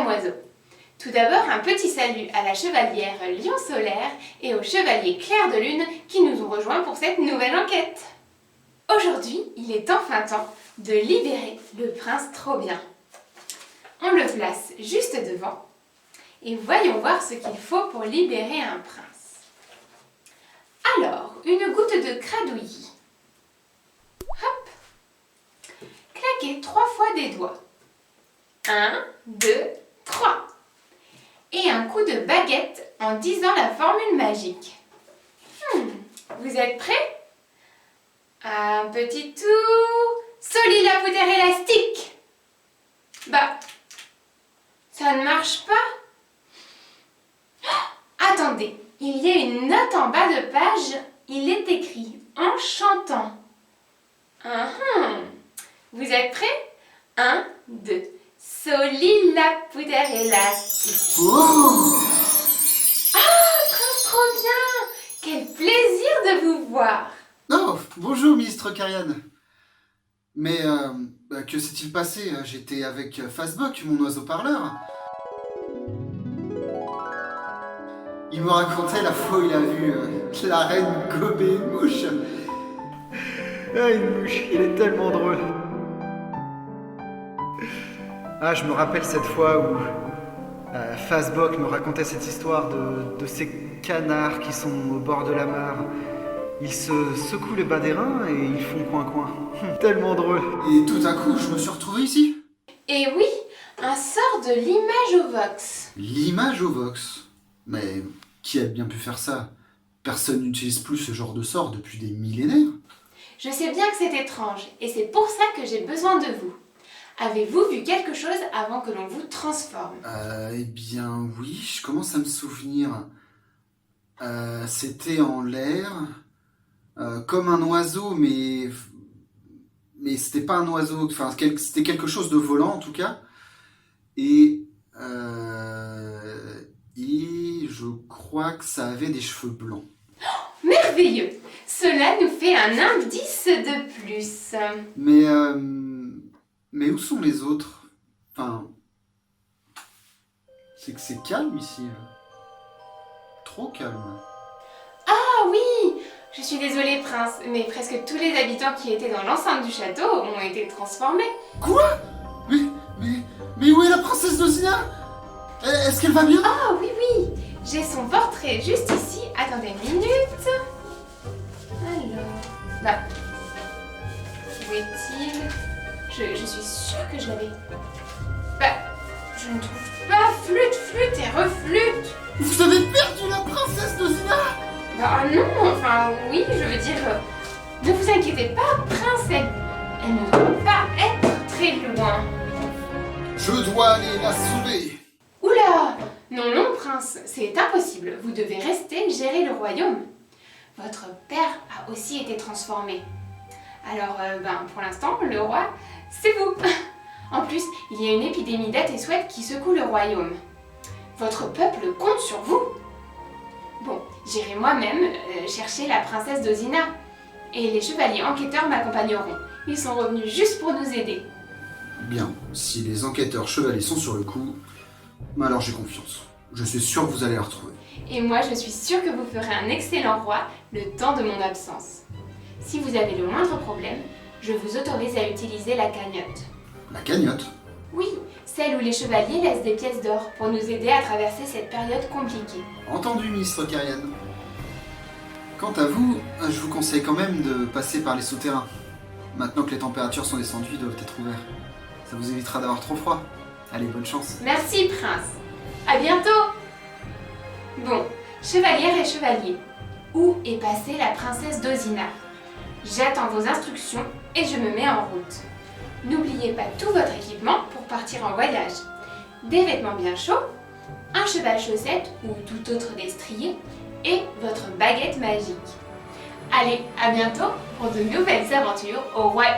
oiseau. Tout d'abord, un petit salut à la chevalière Lion Solaire et au chevalier Clair de Lune qui nous ont rejoints pour cette nouvelle enquête. Aujourd'hui, il est enfin temps de libérer le prince trop bien. On le place juste devant et voyons voir ce qu'il faut pour libérer un prince. Alors, une goutte de cradouillis. Hop. Claquez 3 fois des doigts. 1, 2, 3. Et un coup de baguette en disant la formule magique. Vous êtes prêts? Un petit tour. Soli la poudre élastique. Bah, ça ne marche pas. Attendez, il y a une note en bas de page. Il est écrit en chantant. Vous êtes prêts? 1, 2. Soli la poudre élastique. Oh! Ah, prince trop bien! Quel plaisir de vous voir! Oh, bonjour, ministre Karian. Mais que s'est-il passé? J'étais avec Fazbok, mon oiseau parleur. Il me racontait la fois où il a vu la reine gober une mouche. Ah, une mouche, il est tellement drôle. Ah, je me rappelle cette fois où Fazbok me racontait cette histoire de ces canards qui sont au bord de la mare. Ils se secouent les bas des reins et ils font coin-coin. Tellement drôle. Et tout à coup, je me suis retrouvé ici. Et oui, un sort de l'image au vox. L'image au vox. Mais qui a bien pu faire ça? Personne n'utilise plus ce genre de sort depuis des millénaires. Je sais bien que c'est étrange et c'est pour ça que j'ai besoin de vous. Avez-vous vu quelque chose avant que l'on vous transforme? Eh bien oui, je commence à me souvenir. C'était en l'air, comme un oiseau, mais c'était pas un oiseau, enfin c'était quelque chose de volant en tout cas. Et je crois que ça avait des cheveux blancs. Merveilleux! Cela nous fait un indice de plus. Mais où sont les autres? Enfin, c'est que c'est calme ici. Trop calme. Ah oui! Je suis désolée, prince, mais presque tous les habitants qui étaient dans l'enceinte du château ont été transformés. Quoi? Mais où est la princesse Dozina? Est-ce qu'elle va bien? Ah oui, j'ai son portrait juste ici. Attendez une minute. Alors, où est-il? Je suis sûre que je l'avais. Je ne trouve pas. Flûte et reflûte. Vous avez perdu la princesse Dozina? Non, enfin oui, je veux dire, ne vous inquiétez pas, prince, elle ne doit pas être très loin. Je dois aller la sauver. Oula! Non, prince, c'est impossible, vous devez rester gérer le royaume. Votre père a aussi été transformé. Alors, pour l'instant, le roi, c'est vous. En plus, il y a une épidémie d'Ateswed qui secoue le royaume. Votre peuple compte sur vous. Bon, j'irai moi-même chercher la princesse Dozina. Et les chevaliers enquêteurs m'accompagneront. Ils sont revenus juste pour nous aider. Bien, si les enquêteurs chevaliers sont sur le coup, alors j'ai confiance. Je suis sûr que vous allez la retrouver. Et moi, je suis sûre que vous ferez un excellent roi le temps de mon absence. Si vous avez le moindre problème, je vous autorise à utiliser la cagnotte. La cagnotte? Oui, celle où les chevaliers laissent des pièces d'or pour nous aider à traverser cette période compliquée. Entendu, ministre Karian. Quant à vous, je vous conseille quand même de passer par les souterrains. Maintenant que les températures sont descendues, ils doivent être ouverts. Ça vous évitera d'avoir trop froid. Allez, bonne chance. Merci, prince. À bientôt. Bon, chevalières et chevaliers, où est passée la princesse Dozina? J'attends vos instructions et je me mets en route. N'oubliez pas tout votre équipement pour partir en voyage. Des vêtements bien chauds, un cheval chaussette ou tout autre destrier et votre baguette magique. Allez, à bientôt pour de nouvelles aventures au royaume.